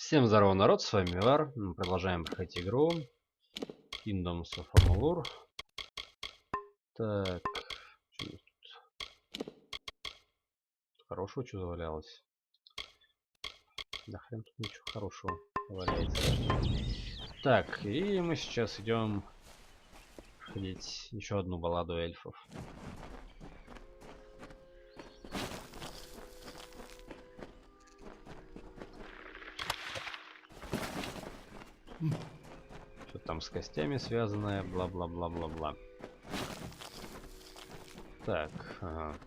Всем здорово, народ, с вами Вар. Мы продолжаем проходить игру Kingdoms of Амулур. Так, что тут? Хорошего что завалялось? Да хрен тут ничего хорошего валяется. Так, и мы сейчас идем проходить еще одну балладу эльфов. Что там с костями связанное, бла-бла-бла-бла-бла. Так, ага.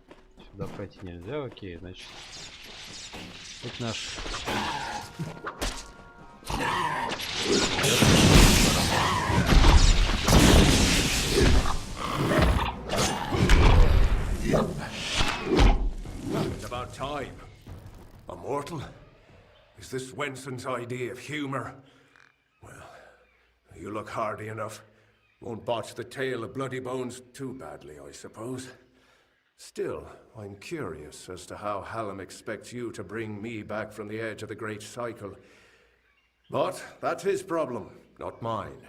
Сюда пройти нельзя, окей, значит. Тут наш... It's about time. A mortal? Is this Wenson's idea of humor? Well, you look hardy enough. Won't botch the tale of bloody bones too badly, I suppose. Still, I'm curious as to how Hallam expects you to bring me back from the edge of the great cycle. But that's his problem, not mine.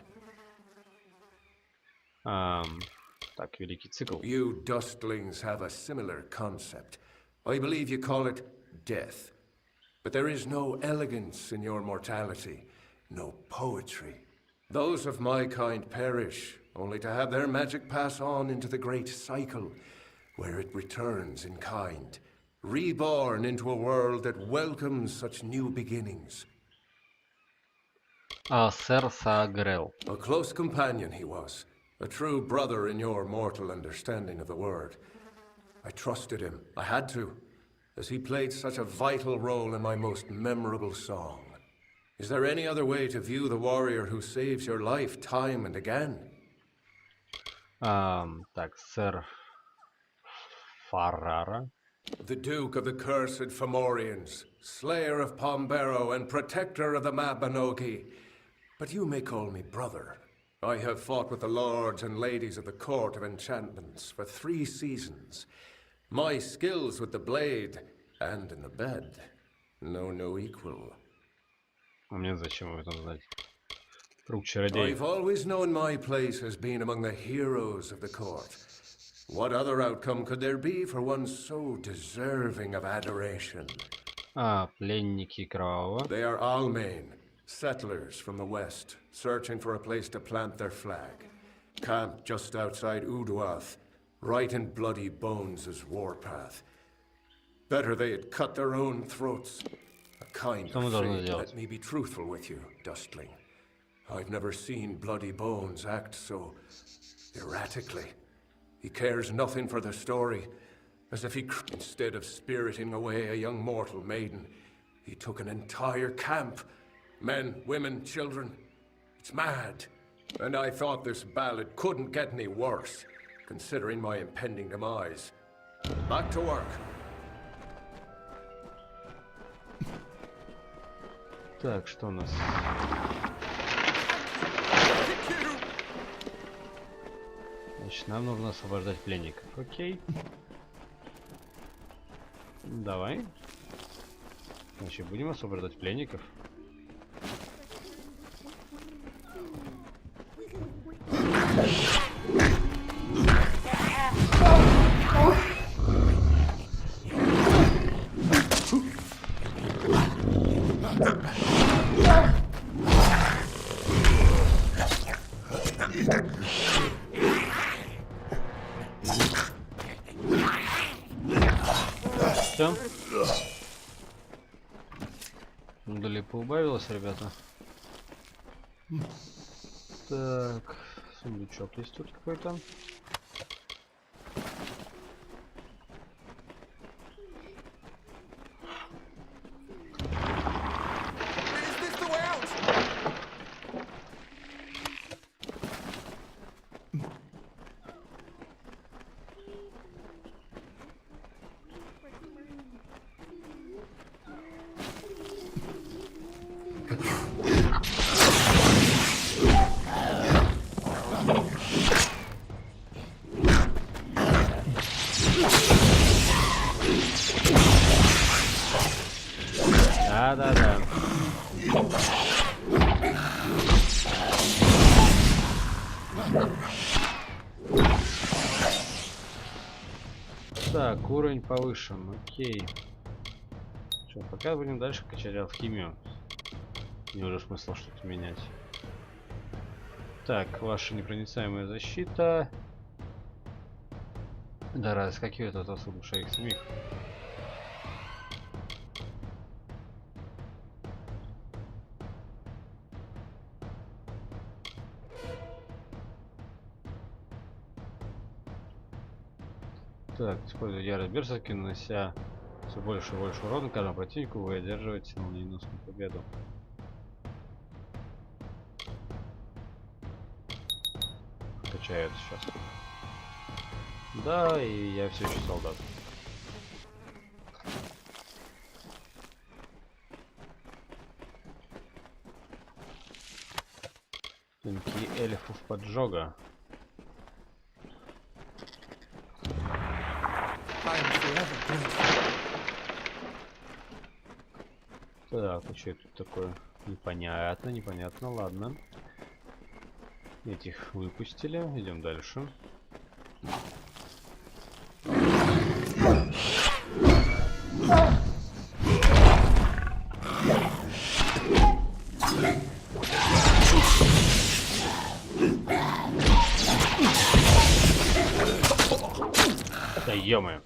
Так, великий цикл. You dustlings have a similar concept. I believe you call it death. But there is no elegance in your mortality, no poetry. Those of my kind perish, only to have their magic pass on into the great cycle, where it returns in kind, reborn into a world that welcomes such new beginnings. Сэр Саагрел. A close companion he was, a true brother in your mortal understanding of the word. I trusted him, I had to, as he played such a vital role in my most memorable song. Is there any other way to view the warrior who saves your life time and again? Так, сэр Фаррара. The Duke of the Cursed Fomorians, slayer of Pombero and protector of the Mabinogi. But you may call me brother. I have fought with the lords and ladies of the Court of Enchantments for 3 seasons. My skills with the blade and in the bed know no equal. Мне зачем это знать? Круг чародеев. I've always known my place as being among the heroes of the court. What other outcome could there be for one so deserving of adoration? Пленники Кровавого. They are Almain, settlers from the west, searching for a place to plant their flag. Camped just outside Uduath, right in Bloody Bones' warpath. Better they had cut their own throats. A kind of fate. Let me be truthful with you, Dustling. I've never seen Bloody Bones act so erratically. He cares nothing for the story, as if he, instead of spiriting away a young mortal maiden, he took an entire camp. Men, women, children. It's mad. And I thought this ballad couldn't get any worse, considering my impending demise. Back to work. Так, что у нас? Значит, нам нужно освобождать пленников. Окей. Давай. Значит, будем освобождать пленников. Все. Удали поубавилось, ребята. Так, сундучок есть тут какой-то. Да-да-да. Так, уровень повышен, окей. Что, пока будем дальше качать алхимию. Не уже смысла что-то менять. Так, ваша непроницаемая защита. Да, раскакивает от вас душа их самих. Так, используя ярость берсерки, нанося все больше и больше урона каждому противнику, вы одерживаете молниеносную победу. Качают сейчас. Да, и я все еще солдат. Клинки эльфов поджога. Так, а что это такое? Непонятно, непонятно, ладно. Этих выпустили, идем дальше. Да ё-моё.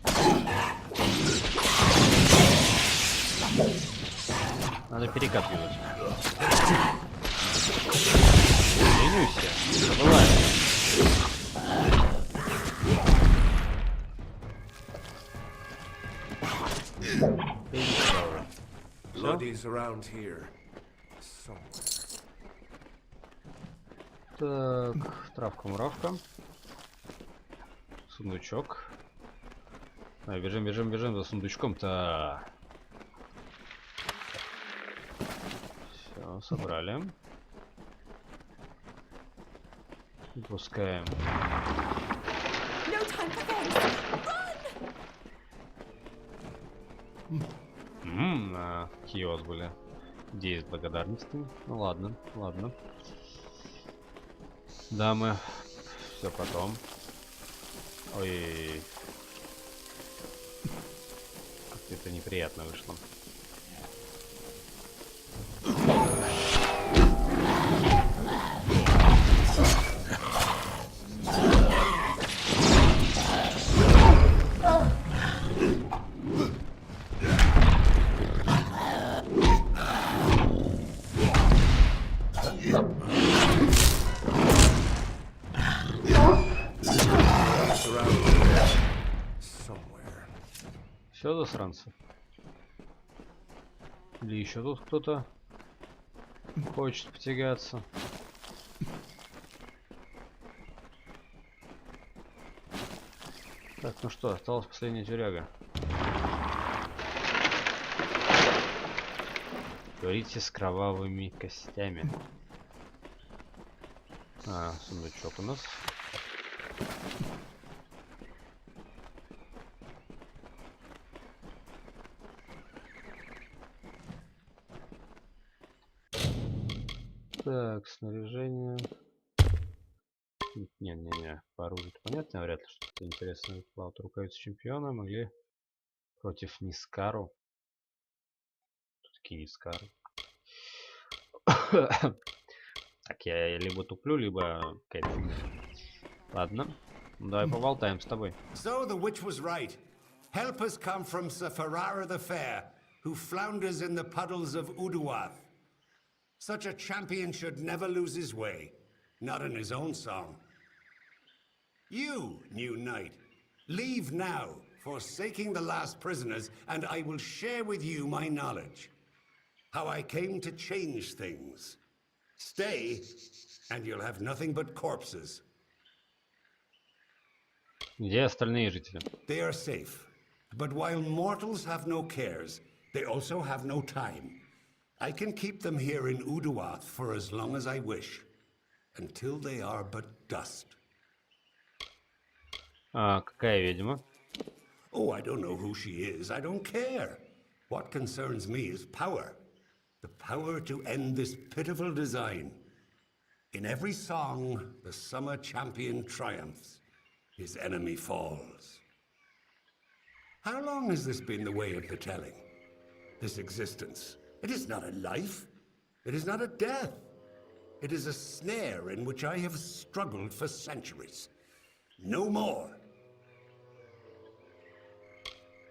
Надо перекатывать. Ленюсь я, забываю. Так, травка-муравка. Сундучок. Бежим, бежим, бежим за сундучком-то. Все, собрали. Выпускаем. Какие у вас были идеи с благодарностью? Ну ладно, ладно. Дамы, все потом. Ой, как-то это неприятно вышло. Все, засранцы? Или еще тут кто-то хочет потягаться? Так, ну что, осталась последняя тюряга. Говорите с кровавыми костями. Сундучок у нас. Так, снаряжение. Не-не-не, по оружию понятно, вряд ли что-то интересное. Плавают рукавицы чемпиона могли против Нискару. Тут такие Нискары. Так, я либо туплю, либо какая-то фигня. Ладно, давай поболтаем с тобой. So the witch was right. Help has come from Sir Ferrara the Fair, who flounders in the puddles of Uduath. Such a champion should never lose his way, not in his own song. You, new knight, leave now, forsaking the last prisoners, and I will share with you my knowledge. How I came to change things. Stay, and you'll have nothing but corpses. Где остальные жители? They are safe, but while mortals have no cares, they also have no time. I can keep them here in Uduath for as long as I wish, until they are but dust. Какая ведьма? Oh, I don't know who she is. I don't care. What concerns me is power. The power to end this pitiful design. In every song, the summer champion triumphs. His enemy falls. How long has this been the way of the telling? This existence. It is not a life. It is not a death. It is a snare in which I have struggled for centuries. No more.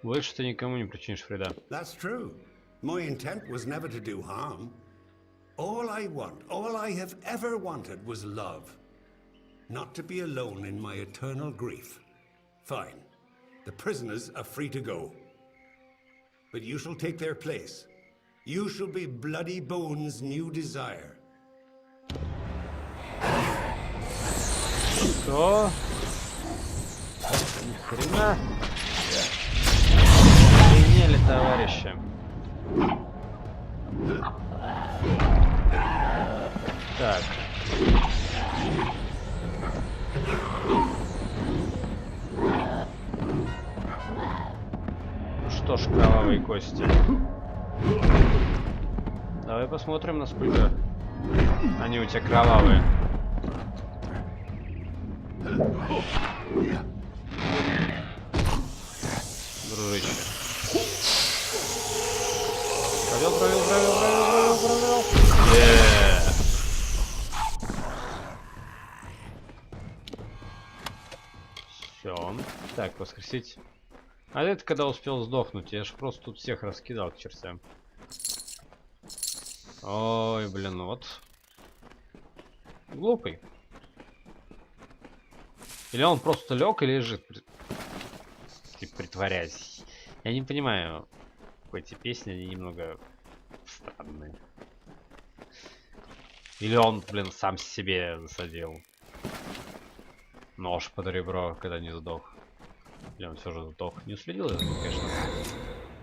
Больше ты никому не причинишь вреда. That's true. My intent was never to do harm. All I want, all I have ever wanted was love. Not to be alone in my eternal grief. Fine. The prisoners are free to go. But you shall take their place. You shall be Bloody Bones' new desire. Что? Ни хрена. Охренели, товарищи. Так. Ну что ж, кровавые кости. Давай посмотрим, насколько они у тебя кровавые. Дружище. Провел. Все. Так, воскресить. А это когда успел сдохнуть? Я ж просто тут всех раскидал к чертям. Ой, блин, вот. Глупый. Или он просто лег и лежит, типа, притворяясь. Я не понимаю. Эти песни, они немного странные. Или он, блин, сам себе засадил нож под ребро, когда не сдох. Или он все же сдох. Не уследил, конечно,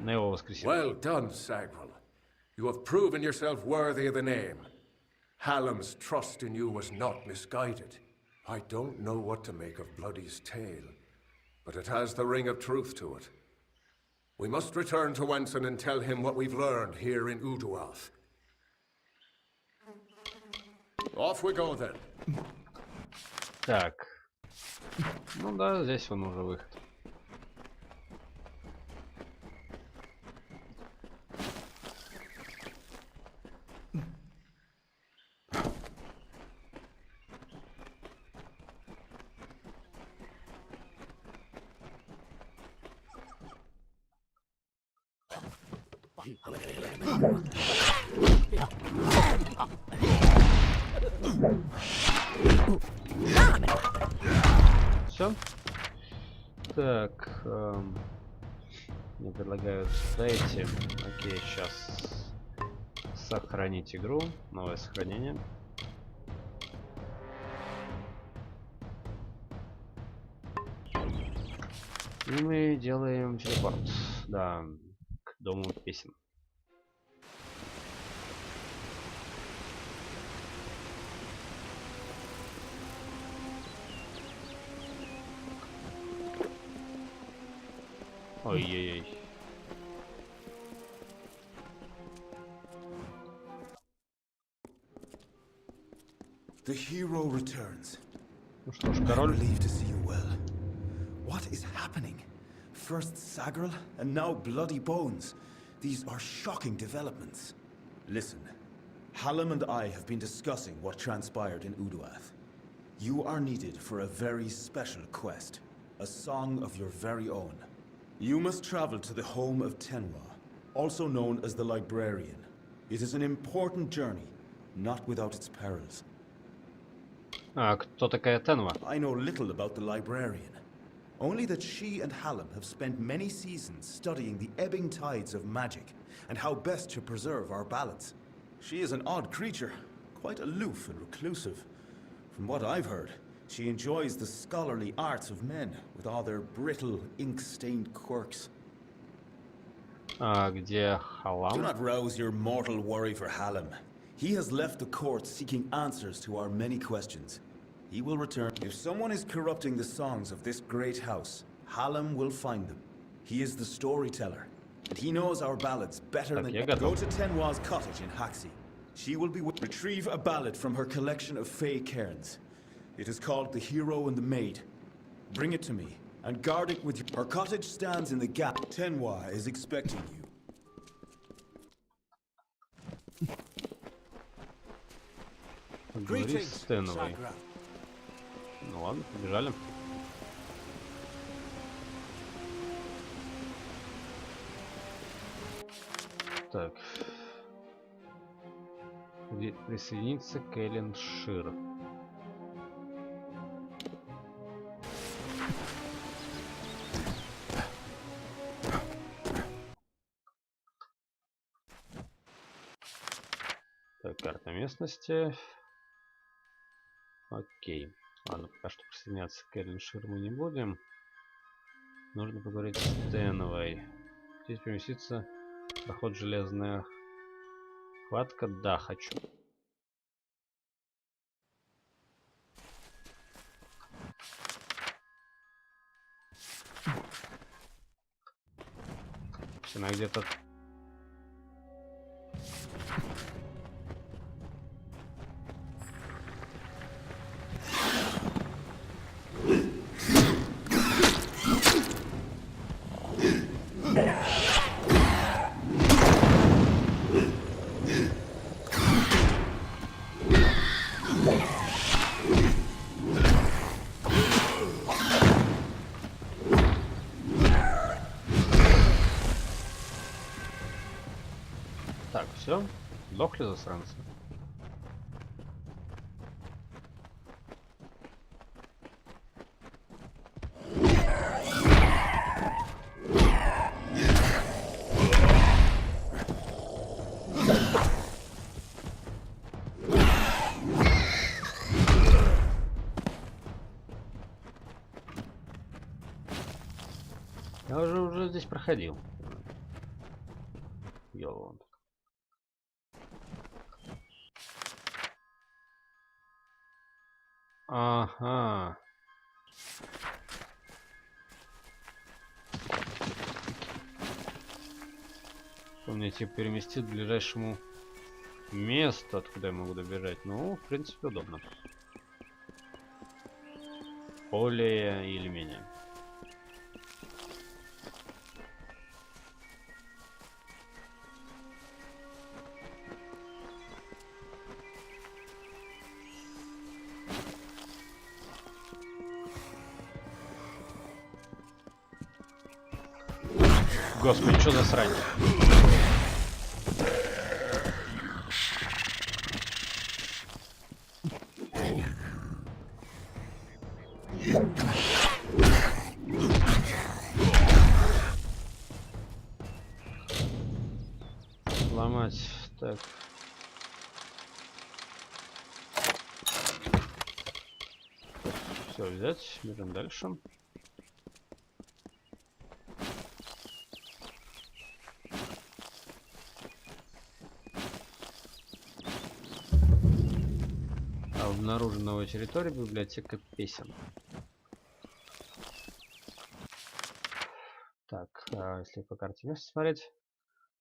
на его воскресенье. Well done, Sagrel. You have proven yourself worthy of the name. Hallam's trust in you was not misguided. I don't know what to make of Bloody's tale, but it has the ring of truth to it. We must return to Wenson and tell him what we've learned here in Uduath. Off we go then. Так. Ну да, здесь он уже выход. Все. Так, мне предлагают сюда идти. Окей, сейчас сохранить игру. Новое сохранение. И мы делаем телепорт. Да, к дому песен. Ой-ой-ой. The hero returns. Ну что ж, король. Relieved to see you well. What is happening? First Sagrel, and now Bloody Bones. These are shocking developments. Listen, Hallam and I have been discussing what transpired in Uduath. You are needed for a very special quest. A song of your very own. You must travel to the home of Tenwa, also known as the Librarian. It is an important journey, not without its perils. А кто такая Тенва? I know little about the Librarian. Only that she and Hallam have spent many seasons studying the ebbing tides of magic and how best to preserve our balance. She is an odd creature, quite aloof and reclusive. From what I've heard, she enjoys the scholarly arts of men with all their brittle, ink-stained quirks. А где Do Халам? not rouse your mortal worry for Hallam. He has left the court seeking answers to our many questions. He will return. If someone is corrupting the songs of this great house, Hallam will find them. He is the storyteller. And he knows our ballads better than... Go to Tenwa's cottage in Haxi. She will be... Retrieve a ballad from her collection of fey cairns. It is called The Hero and the Maid. Bring it to me, and guard it with you. Her cottage stands in the gap. Tenwa is expecting you. Поговори с Теновой. Ну ладно, побежали. Так. Присоединиться к Эллен Шир. Так, карта местности. Окей. Ладно, пока что присоединяться к Эллен Шир мы не будем. Нужно поговорить с Теновой. Здесь переместиться. Проход железная хватка. Да, хочу. Она где-то... Так, все, сдохли засранцы. Я уже здесь проходил. Ёлон. Ага. Что мне типа переместить к ближайшему месту, откуда я могу добежать? Ну, в принципе, удобно. Более или менее. Господи, что за срань? Ломать. Так. Все взять, бежим дальше. Обнаружена новая территория, библиотека песен. Так, если по карте места смотреть,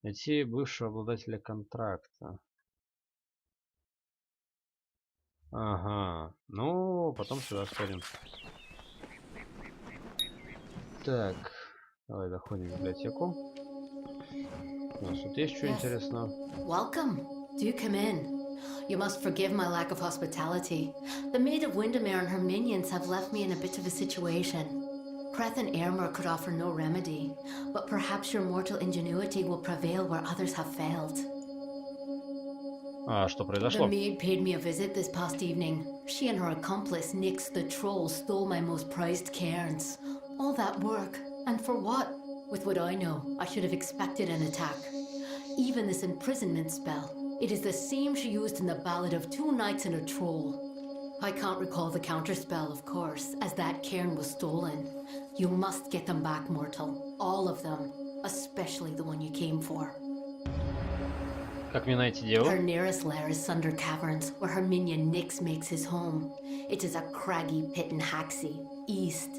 найти бывшего обладателя контракта. Ага, ну потом сюда сходим. Так, давай доходим в библиотеку. У нас тут есть что интересного. Welcome. Do come in. You must forgive my lack of hospitality. The Maid of Windermere and her minions have left me in a bit of a situation. Creth and Airmer could offer no remedy, but perhaps your mortal ingenuity will prevail where others have failed. А что произошло? The maid paid me a visit this past evening. She and her accomplice, Nyx the Troll, stole my most prized cairns. All that work, and for what? With what I know, I should have expected an attack. Even this imprisonment spell. It is the same she used in the Ballad of Two Knights and a Troll. I can't recall the counterspell, of course, as that cairn was stolen. You must get them back, mortal. All of them. Especially the one you came for. Как мне найти деву? Her nearest lair is Sunder Caverns, where her minion Nyx makes his home. It is a craggy pit in Haxi, east.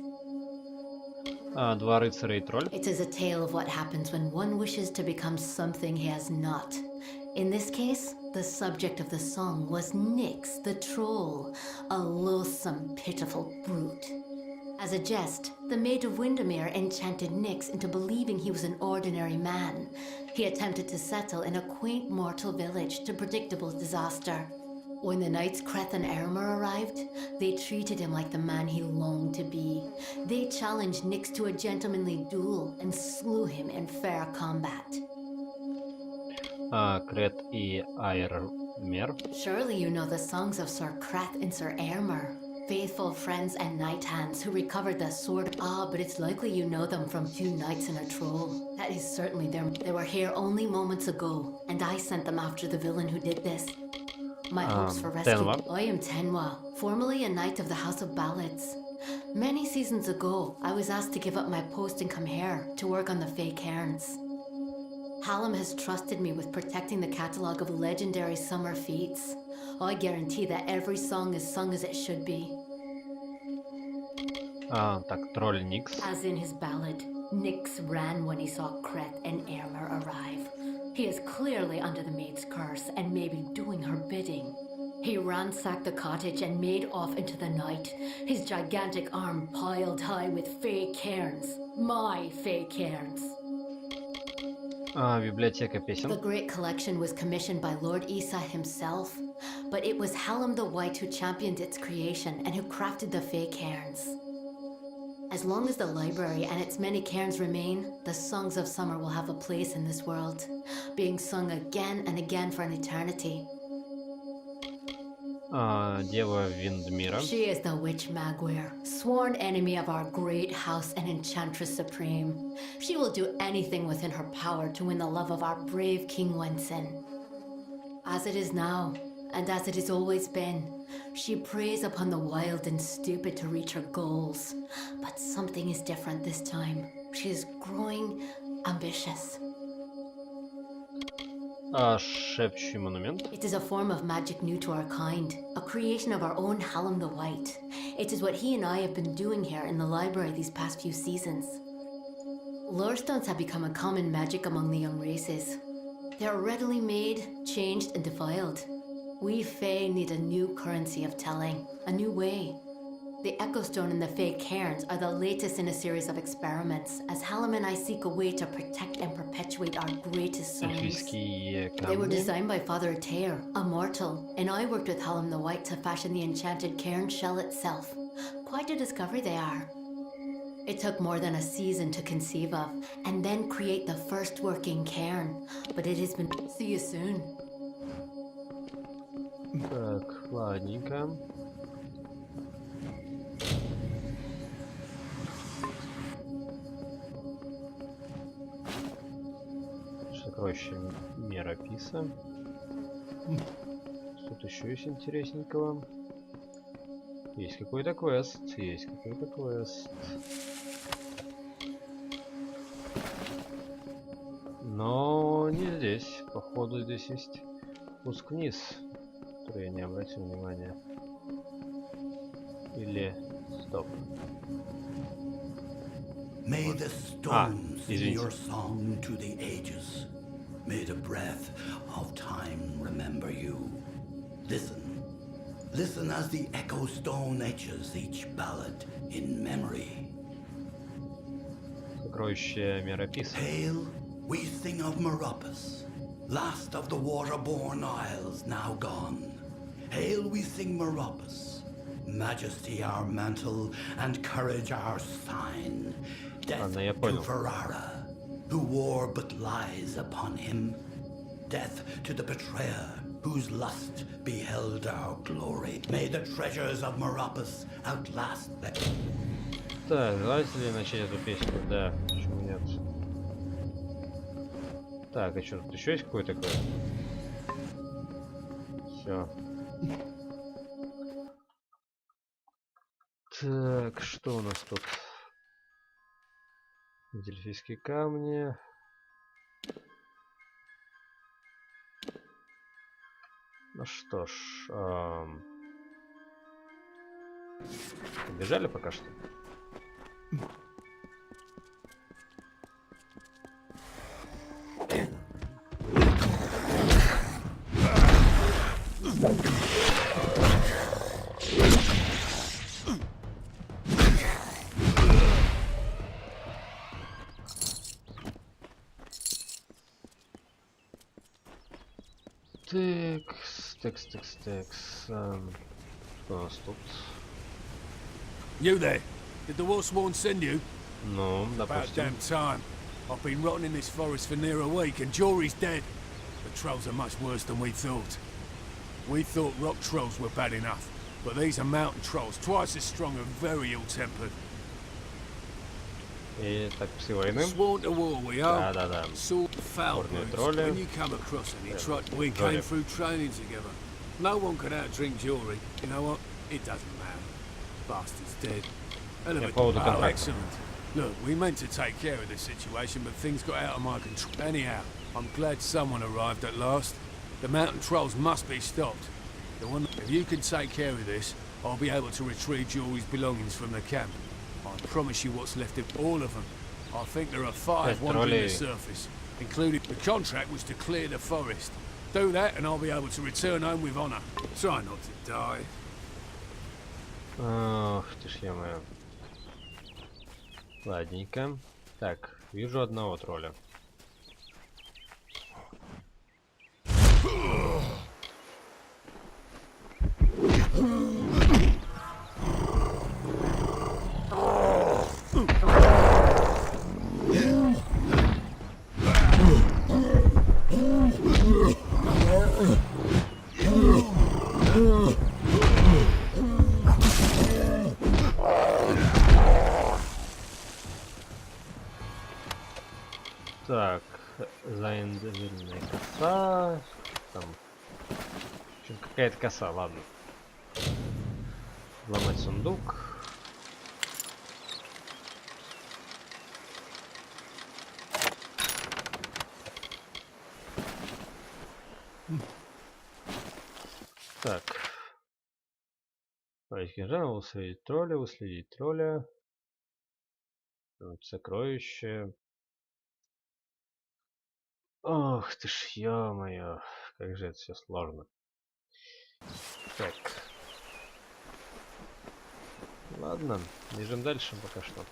Два рыцаря и тролль. It is a tale of what happens when one wishes to become something he has not. In this case, the subject of the song was Nyx the troll, a loathsome, pitiful brute. As a jest, the Maid of Windermere enchanted Nyx into believing he was an ordinary man. He attempted to settle in a quaint mortal village to predictable disaster. When the knights Kreth and Ermer arrived, they treated him like the man he longed to be. They challenged Nyx to a gentlemanly duel and slew him in fair combat. Крет и Айрмер. Surely you know the songs of Sir Kreth and Sir Ermer, faithful friends and knight hands who recovered the sword. Ah, but it's likely you know them from two knights and a troll. That is certainly them. They were here only moments ago, and I sent them after the villain who did this. My hopes for rescue. Tenwa. I am Tenwa, formerly a knight of the House of Ballads. Many seasons ago, I was asked to give up my post and come here to work on the Fey Cairns. Hallam has trusted me with protecting the catalogue of legendary summer feats. I guarantee that every song is sung as it should be. Так, тролль Никс. As in his ballad, Nyx ran when he saw Kreth and Ermer arrive. He is clearly under the maid's curse and may be doing her bidding. He ransacked the cottage and made off into the night, his gigantic arm piled high with Fey Cairns. My Fey Cairns. Библиотека The песен. great collection was commissioned by Lord Isa himself, but it was Hallam the White who championed its creation and who crafted the Fey Cairns. As long as the library and its many cairns remain, the songs of summer will have a place in this world, being sung again and again for an eternity. Дева Виндмира. She is the witch Magwir, sworn enemy of our great house and enchantress supreme. She will do anything within her power to win the love of our brave King Wensen. As it is now, and as it has always been, she preys upon the wild and stupid to reach her goals. But something is different this time. She is growing ambitious. Шепчущий монумент. It is a form of magic new to our kind, a creation of our own Hallam the White. It is what he and I have been doing here in the library these past few seasons. Lore stones have become a common magic among the young races. They are readily made, changed, and defiled. We Fae need a new currency of telling, a new way. The Echo Stone and the Fey Cairns are the latest in a series of experiments, as Hallam and I seek a way to protect and perpetuate our greatest songs. Эльфийские They were камни. designed by Father Atair, a mortal, and I worked with Hallam the White to fashion the enchanted cairn shell itself. Quite a discovery they are. It took more than a season to conceive of, and then create the first working cairn. But it has been... See you soon. Так, ладненько. Сокровище мирописа. Тут еще есть интересненького. Есть какой-то квест. Есть какой-то квест. Но не здесь. Походу здесь есть спуск вниз, который я не обратил внимания. Или... Стоп. May the stones in извините. your song to the ages, may the breath of time remember you. Listen, listen as the echo stone etches each ballad in memory. Сокровище мирописа. Hail, we sing of Meropis, last of the water-born isles now gone. Hail, we sing Meropis, majesty our mantle and courage our sign. Death Ладно, я to понял. Ferrara, who wore but lies upon him. Death to the betrayer, whose lust beheld our glory. May the treasures of Meropis outlast the... Так, давайте ли начать эту песню? Да, почему нет? Так, а что, тут еще есть какой-то квест? Все. Так, что у нас тут? Дельфийские камни. Ну что ж, побежали пока что. Текс. Что у нас тут? You there? Did the Wolfsworn send you? Ну, About допустим. damn time. I've been rotting in this forest for near a week, and Jory's dead. The trolls are much worse than we thought. We thought rock trolls were bad enough, but these are mountain trolls, twice as strong and very ill-tempered. И так, псы войны. Sworn to war we are. Да. Sort of foul Горные brutes. тролли. When you come across any we тролли. came through training together. No one could outdrink Jory. You know what? It doesn't matter. Bastard's dead. Hell of Я a- по поводу Oh, контракта. excellent. Look, we meant to take care of this situation, but things got out of my control. Anyhow, I'm glad someone arrived at last. The mountain trolls must be stopped. If you can take care of this, I'll be able to retrieve Jory's belongings from the camp. I promise you what's left of all of them. I think there are 5 wandering the surface, including the contract was to clear the forest. Do that and I'll be able to return home with honor. Try not to die. Ох ты ж ё-моё. Ладненько. Так, вижу одного тролля. Так, заиндивидуальная коса. Там. В общем, какая-то коса, ладно. Ломать сундук. Так. Выследить тролля. Сокровище. Ох ты ж, ё-моё, как же это все сложно. Так. Ладно, бежим дальше пока что.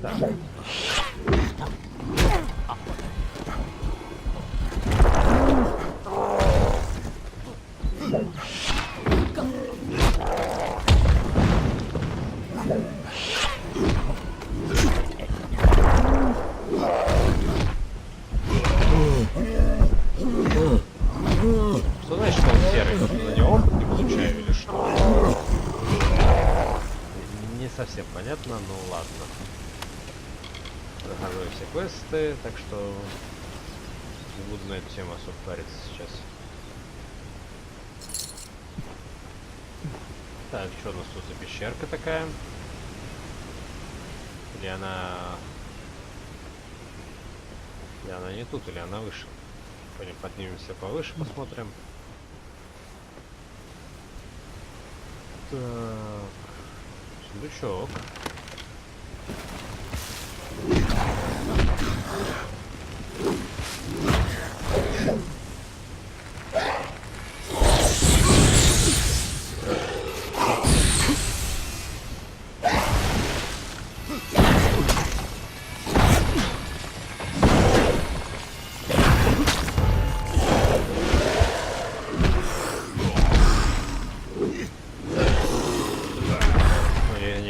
Так. Что значит, что он серый? За него опыт не получаю или что? Не совсем понятно, но ладно. Прохожу все квесты, так что не буду на эту тему особо париться сейчас. Так, что у нас тут за пещерка такая? Или она... Или она не тут, или она выше? Пойдем поднимемся повыше, посмотрим. Так, сундучок.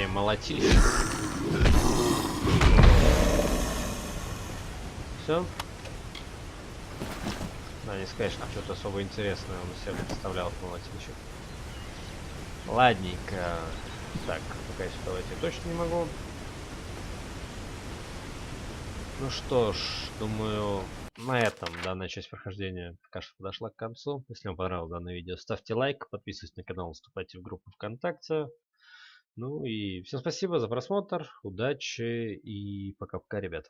Молотильщик. Все. Да, не сказать, что что-то особо интересное он из себя представлял молотильщик. Ладненько. Так, пока сюда войти точно не могу. Ну что ж, думаю, на этом данная часть прохождения пока что подошла к концу. Если вам понравилось данное видео, ставьте лайк, подписывайтесь на канал, вступайте в группу ВКонтакте. Ну и всем спасибо за просмотр, удачи и пока-пока, ребята.